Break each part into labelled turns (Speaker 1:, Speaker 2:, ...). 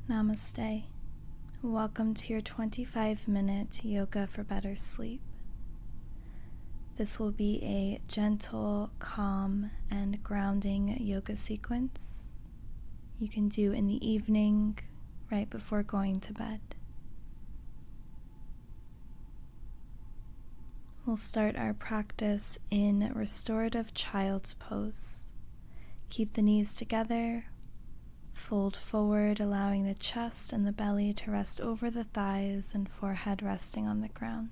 Speaker 1: Namaste. Welcome to your 25-minute yoga for better sleep. This will be a gentle, calm, and grounding yoga sequence you can do in the evening right before going to bed. We'll start our practice in restorative child's pose. Keep the knees together. Fold forward, allowing the chest and the belly to rest over the thighs and forehead resting on the ground.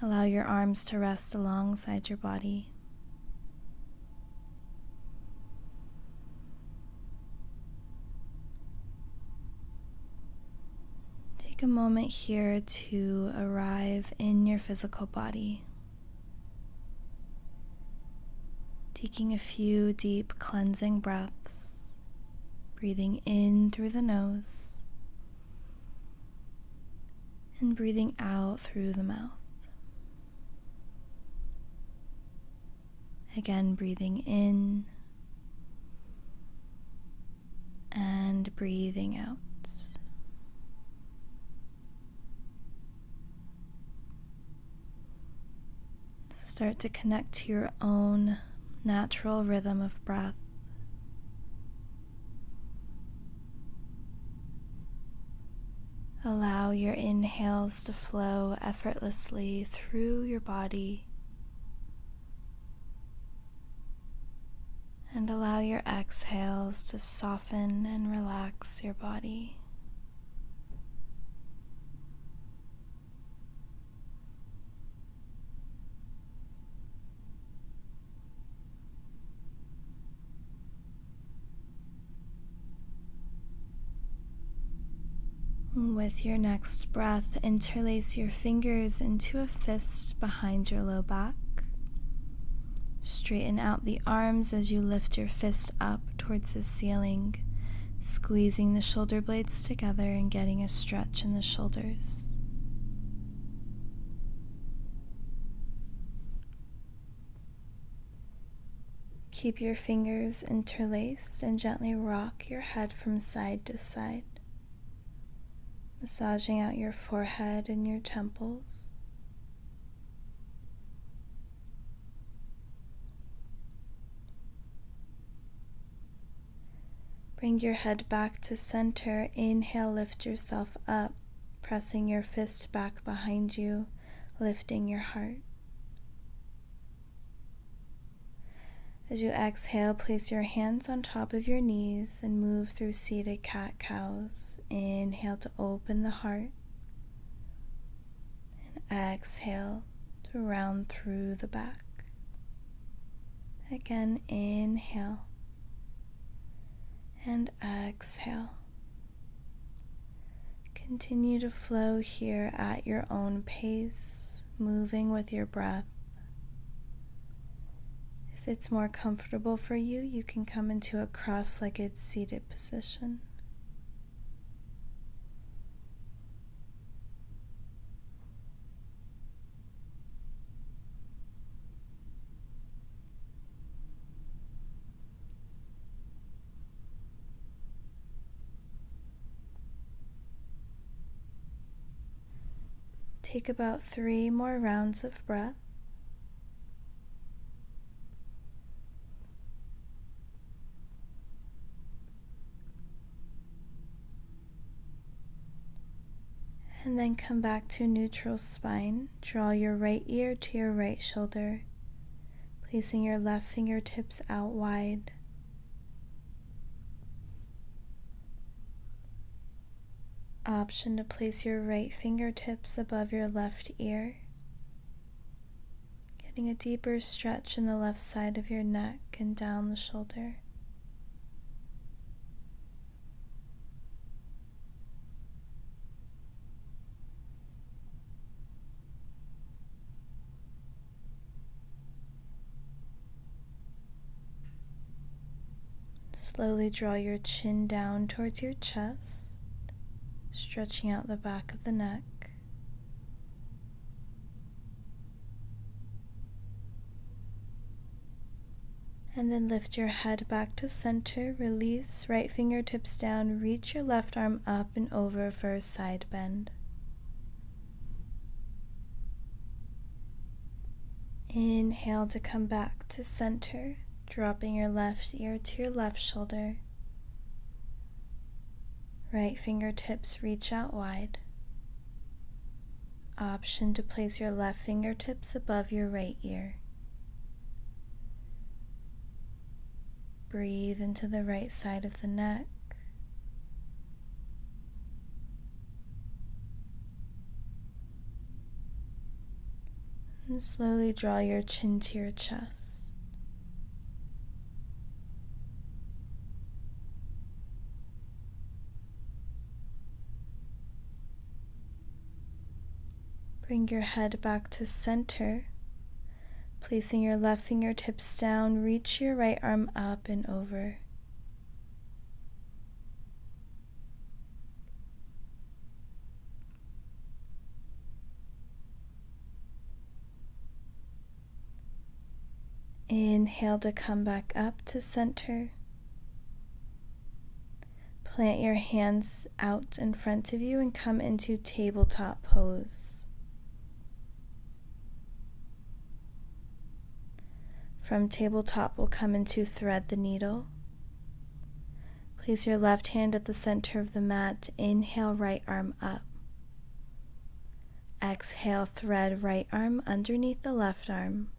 Speaker 1: Allow your arms to rest alongside your body. Take a moment here to arrive in your physical body. Taking a few deep cleansing breaths, breathing in through the nose and breathing out through the mouth. Again, breathing in and breathing out. Start to connect to your own natural rhythm of breath. Allow your inhales to flow effortlessly through your body, and allow your exhales to soften and relax your body. With your next breath, interlace your fingers into a fist behind your low back. Straighten out the arms as you lift your fist up towards the ceiling, squeezing the shoulder blades together and getting a stretch in the shoulders. Keep your fingers interlaced and gently rock your head from side to side, massaging out your forehead and your temples. Bring your head back to center. Inhale, lift yourself up, pressing your fist back behind you, lifting your heart. As you exhale, place your hands on top of your knees and move through seated cat-cows. Inhale to open the heart, and exhale to round through the back. Again, inhale and exhale. Continue to flow here at your own pace, moving with your breath. If it's more comfortable for you, you can come into a cross-legged seated position. Take about 3 more rounds of breath. And then come back to neutral spine. Draw your right ear to your right shoulder, placing your left fingertips out wide. Option to place your right fingertips above your left ear, getting a deeper stretch in the left side of your neck and down the shoulder. Slowly draw your chin down towards your chest, stretching out the back of the neck. And then lift your head back to center, release, right fingertips down, reach your left arm up and over for a side bend. Inhale to come back to center, dropping your left ear to your left shoulder. Right fingertips reach out wide. Option to place your left fingertips above your right ear. Breathe into the right side of the neck. And slowly draw your chin to your chest. Bring your head back to center. Placing your left fingertips down, reach your right arm up and over. Inhale to come back up to center. Plant your hands out in front of you and come into tabletop pose. From tabletop, we'll come into thread the needle. Place your left hand at the center of the mat. Inhale, right arm up. Exhale, thread right arm underneath the left arm.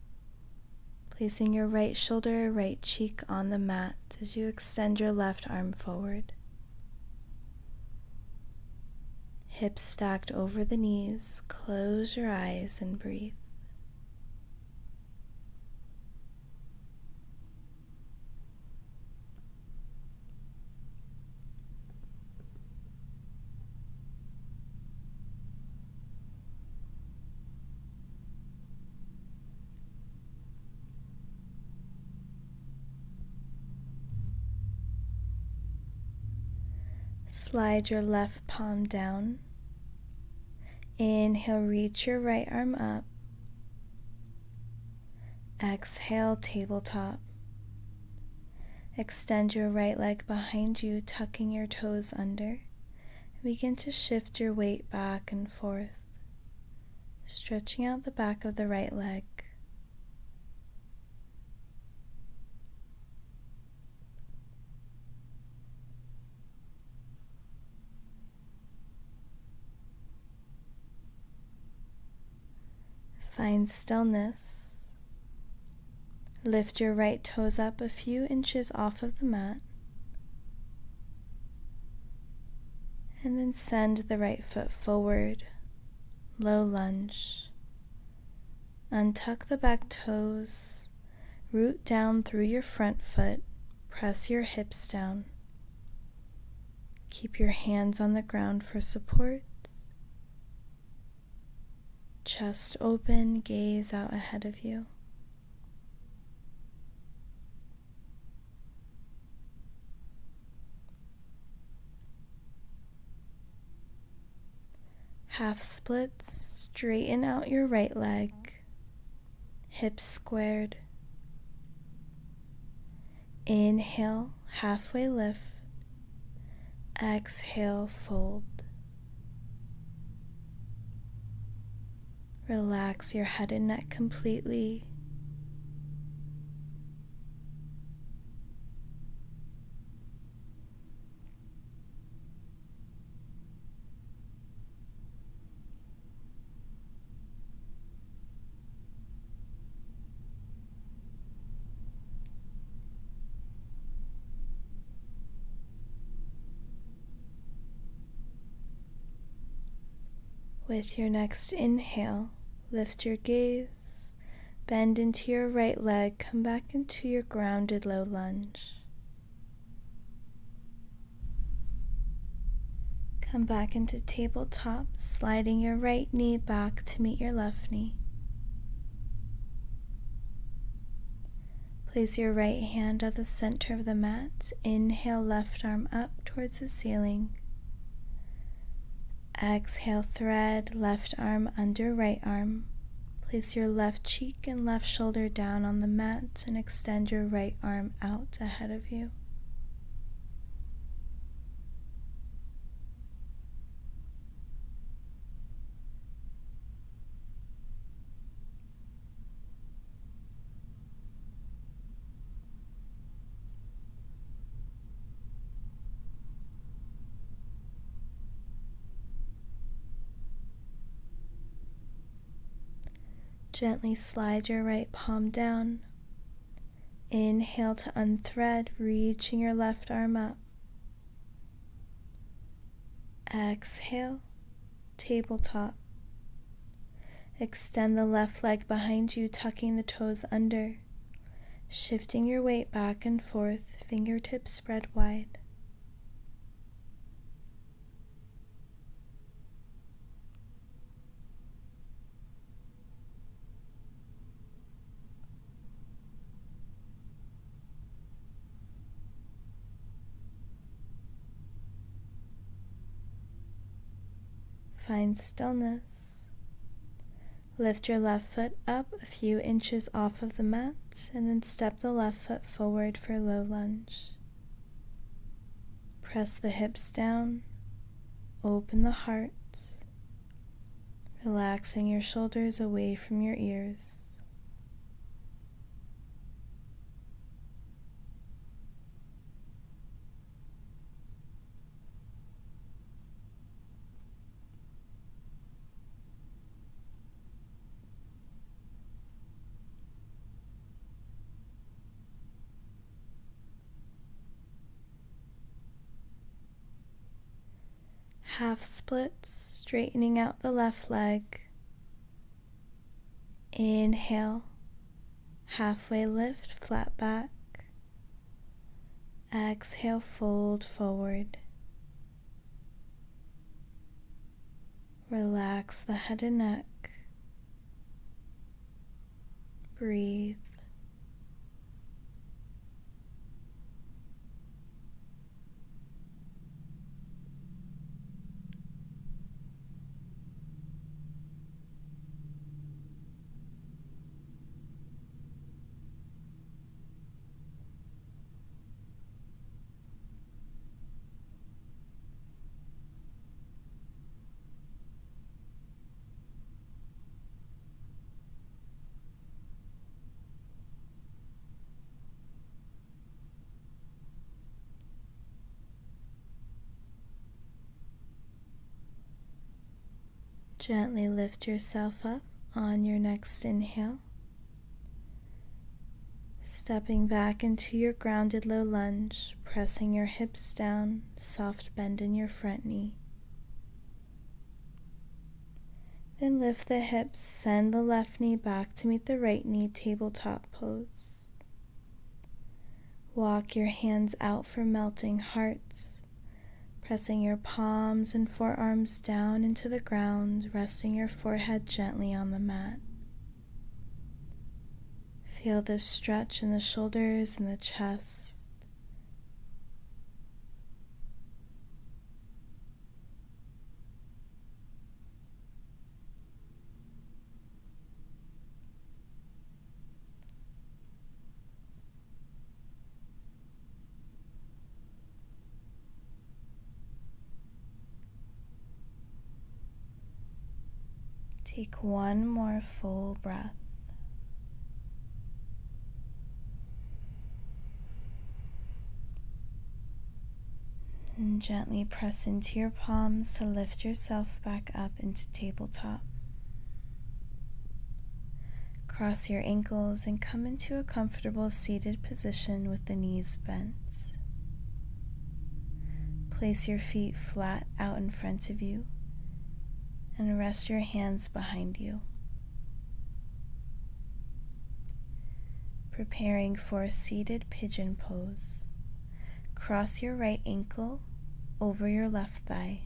Speaker 1: Placing your right shoulder, right cheek on the mat as you extend your left arm forward. Hips stacked over the knees. Close your eyes and breathe. Slide your left palm down. Inhale, reach your right arm up. Exhale, tabletop. Extend your right leg behind you, tucking your toes under. Begin to shift your weight back and forth, stretching out the back of the right leg. Find stillness. Lift your right toes up a few inches off of the mat. And then send the right foot forward, low lunge. Untuck the back toes, root down through your front foot, press your hips down. Keep your hands on the ground for support. Chest open, gaze out ahead of you. Half splits, straighten out your right leg, hips squared. Inhale, halfway lift. Exhale, fold. Relax your head and neck completely. With your next inhale, lift your gaze, bend into your right leg, come back into your grounded low lunge. Come back into tabletop, sliding your right knee back to meet your left knee. Place your right hand at the center of the mat. Inhale, left arm up towards the ceiling. Exhale, thread left arm under right arm. Place your left cheek and left shoulder down on the mat and extend your right arm out ahead of you. Gently slide your right palm down. Inhale to unthread, reaching your left arm up. Exhale, tabletop. Extend the left leg behind you, tucking the toes under. Shifting your weight back and forth, fingertips spread wide. Find stillness. Lift your left foot up a few inches off of the mat and then step the left foot forward for low lunge. Press the hips down, open the heart, relaxing your shoulders away from your ears. Half splits, straightening out the left leg. Inhale, halfway lift, flat back. Exhale, fold forward. Relax the head and neck. Breathe. Gently lift yourself up on your next inhale. Stepping back into your grounded low lunge, pressing your hips down, soft bend in your front knee. Then lift the hips, send the left knee back to meet the right knee, tabletop pose. Walk your hands out for melting hearts. Pressing your palms and forearms down into the ground, resting your forehead gently on the mat. Feel the stretch in the shoulders and the chest. Take one more full breath. And gently press into your palms to lift yourself back up into tabletop. Cross your ankles and come into a comfortable seated position with the knees bent. Place your feet flat out in front of you and rest your hands behind you. Preparing for a seated pigeon pose. Cross your right ankle over your left thigh,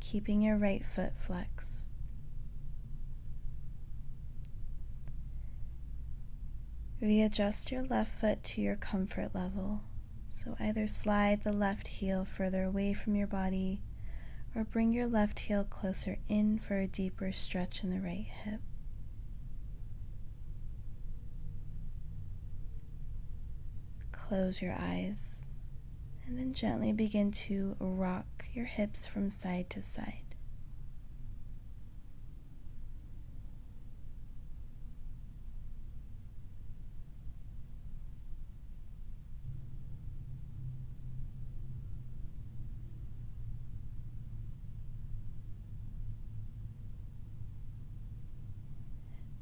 Speaker 1: keeping your right foot flexed. Readjust your left foot to your comfort level. So either slide the left heel further away from your body or bring your left heel closer in for a deeper stretch in the right hip. close your eyes and then gently begin to rock your hips from side to side.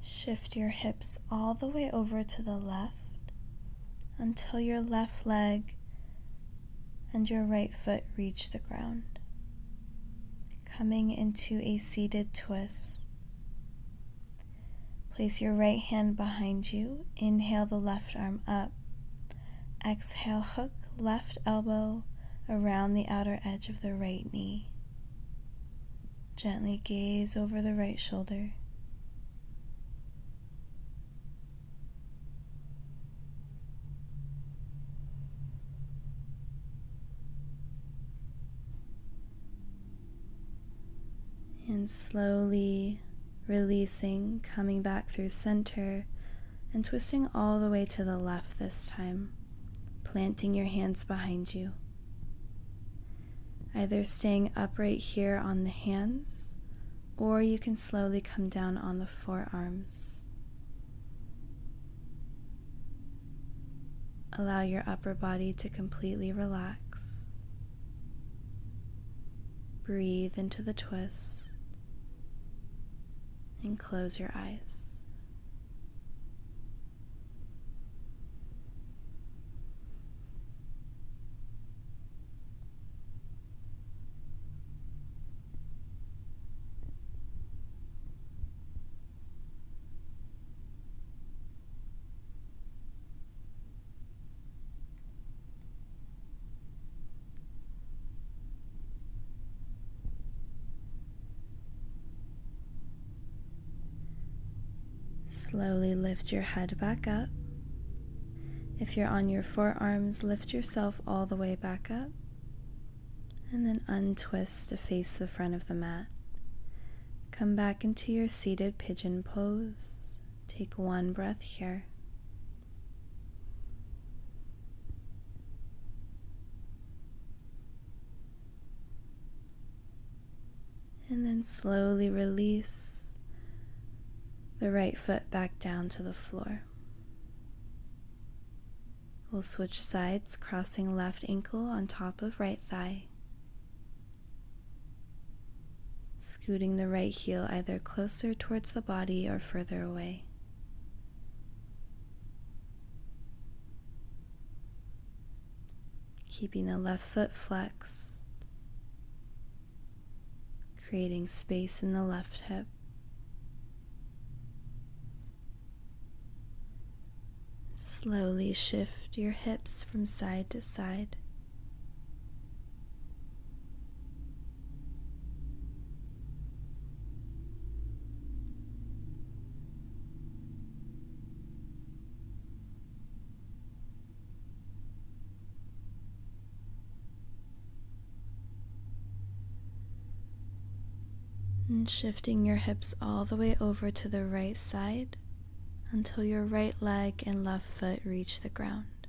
Speaker 1: Shift your hips all the way over to the left until your left leg and your right foot reach the ground. Coming into a seated twist. Place your right hand behind you. Inhale the left arm up. Exhale, hook left elbow around the outer edge of the right knee. Gently gaze over the right shoulder. And slowly releasing, coming back through center and twisting all the way to the left this time, planting your hands behind you. Either staying upright here on the hands, or you can slowly come down on the forearms. Allow your upper body to completely relax. Breathe into the twist. And close your eyes. Slowly lift your head back up. If you're on your forearms, lift yourself all the way back up, and then untwist to face the front of the mat. Come back into your seated pigeon pose. Take one breath here. And then slowly release the right foot back down to the floor. We'll switch sides, crossing left ankle on top of right thigh. Scooting the right heel either closer towards the body or further away. Keeping the left foot flexed, creating space in the left hip. Slowly shift your hips from side to side. And shifting your hips all the way over to the right side until your right leg and left foot reach the ground.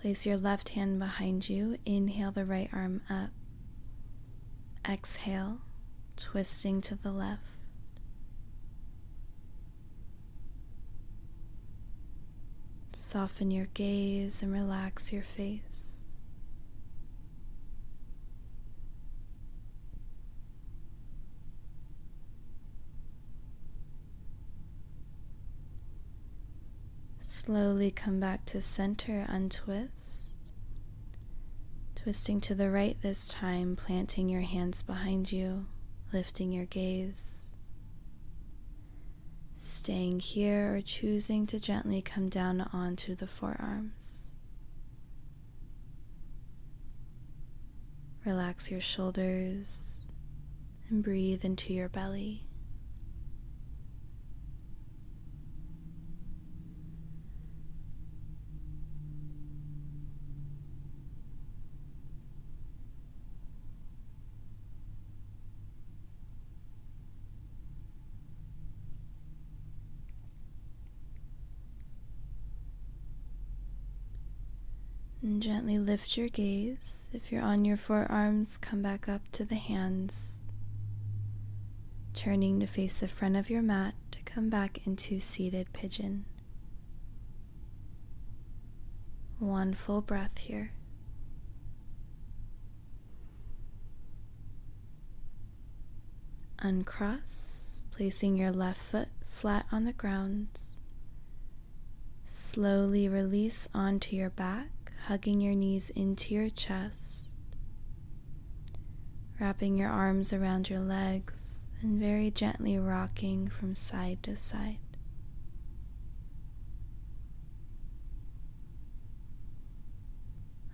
Speaker 1: Place your left hand behind you. Inhale the right arm up. Exhale, twisting to the left. Soften your gaze and relax your face. Slowly come back to center, untwist. Twisting to the right this time, planting your hands behind you, lifting your gaze. Staying here or choosing to gently come down onto the forearms. Relax your shoulders and breathe into your belly. And gently lift your gaze. If you're on your forearms, come back up to the hands, turning to face the front of your mat to come back into seated pigeon. One full breath here. Uncross, placing your left foot flat on the ground. Slowly release onto your back, hugging your knees into your chest, wrapping your arms around your legs and very gently rocking from side to side.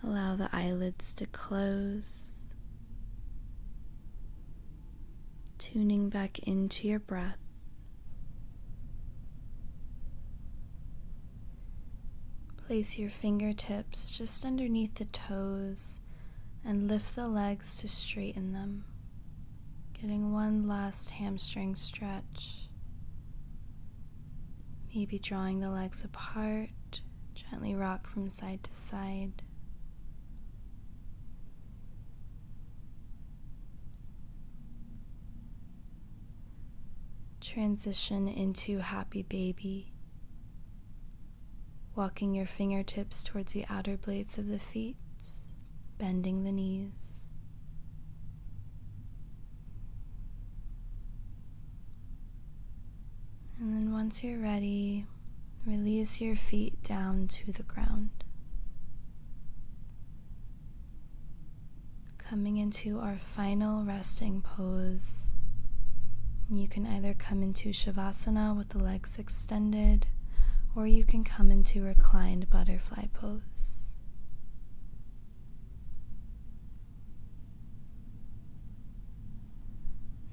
Speaker 1: Allow the eyelids to close, tuning back into your breath. Place your fingertips just underneath the toes and lift the legs to straighten them, getting one last hamstring stretch. Maybe drawing the legs apart, gently rock from side to side. Transition into happy baby, walking your fingertips towards the outer blades of the feet, bending the knees. And then once you're ready, release your feet down to the ground. Coming into our final resting pose. You can either come into Shavasana with the legs extended, or you can come into reclined butterfly pose.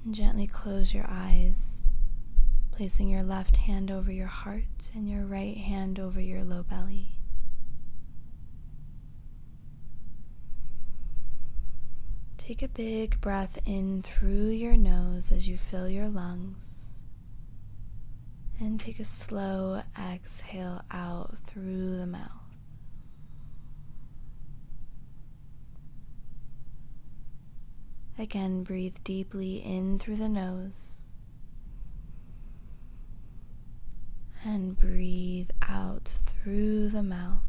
Speaker 1: And gently close your eyes, placing your left hand over your heart and your right hand over your low belly. Take a big breath in through your nose as you fill your lungs, and take a slow exhale out through the mouth. Again, breathe deeply in through the nose and breathe out through the mouth,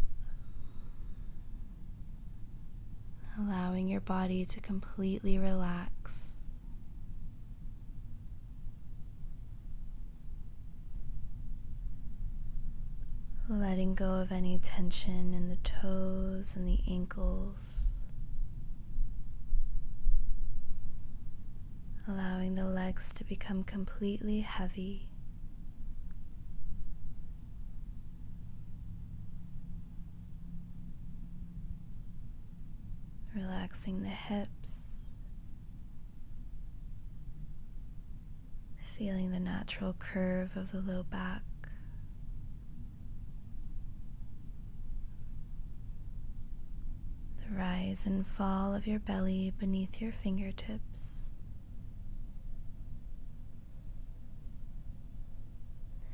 Speaker 1: allowing your body to completely relax. Letting go of any tension in the toes and the ankles. Allowing the legs to become completely heavy. Relaxing the hips. Feeling the natural curve of the low back. The rise and fall of your belly beneath your fingertips.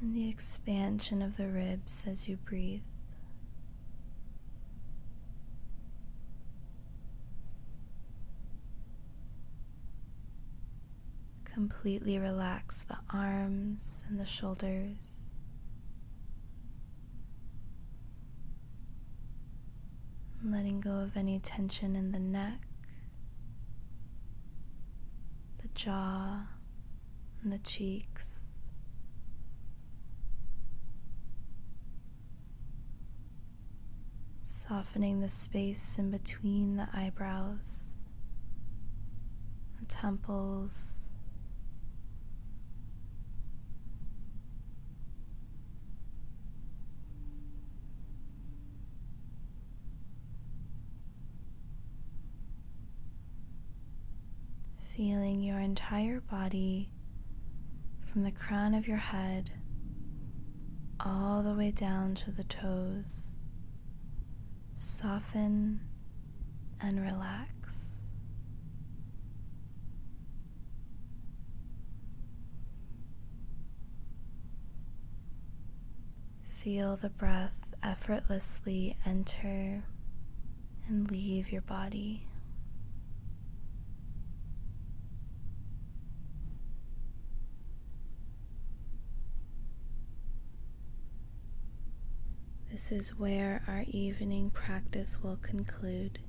Speaker 1: And the expansion of the ribs as you breathe. Completely relax the arms and the shoulders. Letting go of any tension in the neck, the jaw, and the cheeks. Softening the space in between the eyebrows, the temples, feeling your entire body from the crown of your head all the way down to the toes. Soften and relax. Feel the breath effortlessly enter and leave your body. This is where our evening practice will conclude.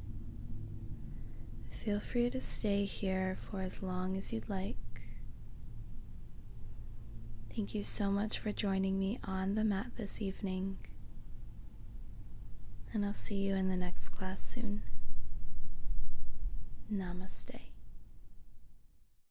Speaker 1: Feel free to stay here for as long as you'd like. Thank you so much for joining me on the mat this evening, and I'll see you in the next class soon. Namaste.